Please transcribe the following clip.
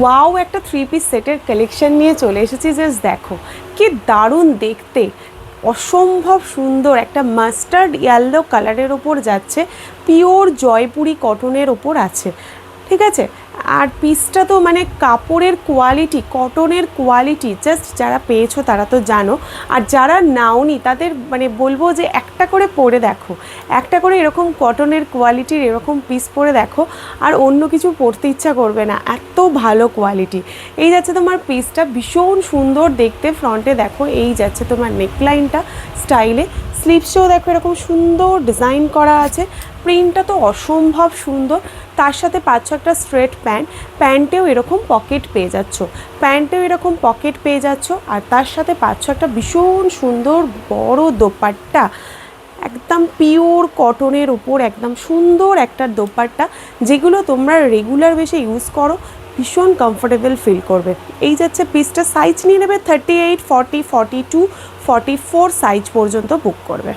Wow একটা 3 piece সেটের collection নিয়ে চলে এসেছি। জাস্ট দেখো কি দারুণ দেখতে, অসম্ভব সুন্দর একটা মাস্টার্ড ইয়েলো কালারের ওপর যাচ্ছে, পিওর জয়পুরি কটনের ওপর আছে, ঠিক আছে। আর পিসটা তো মানে কাপড়ের কোয়ালিটি, কটনের কোয়ালিটি জাস্ট যারা পেয়েছো তারা তো জানো, আর যারা নাওনি তাদের মানে বলবো যে একটা করে পরে দেখো, একটা করে এরকম কটনের কোয়ালিটির এরকম পিস পরে দেখো, আর অন্য কিছু পরতে ইচ্ছা করবে না, এত ভালো কোয়ালিটি। এই যাচ্ছে তোমার পিসটা, ভীষণ সুন্দর দেখতে। ফ্রন্টে দেখো এই যাচ্ছে তোমার নেকলাইনটা স্টাইলে, স্লিভসেও দেখো এরকম সুন্দর ডিজাইন করা আছে, প্রিন্টটা তো অসম্ভব সুন্দর। তার সাথে পাচ্ছ একটা স্ট্রেট প্যান্ট, প্যান্টেও এরকম পকেট পেয়ে যাচ্ছ, আর তার সাথে পাচ্ছ একটা ভীষণ সুন্দর বড় দোপাট্টা, একদম পিওর কটনের উপর একদম সুন্দর একটা দোপাট্টা, যেগুলো তোমরা রেগুলার বেশি ইউজ করো, ভীষণ কমফোর্টেবল ফিল করবে। এই যাচ্ছে পিসটা, সাইজ নিয়ে নেবে 38, 40, 42, 44 সাইজ পর্যন্ত বুক করবে।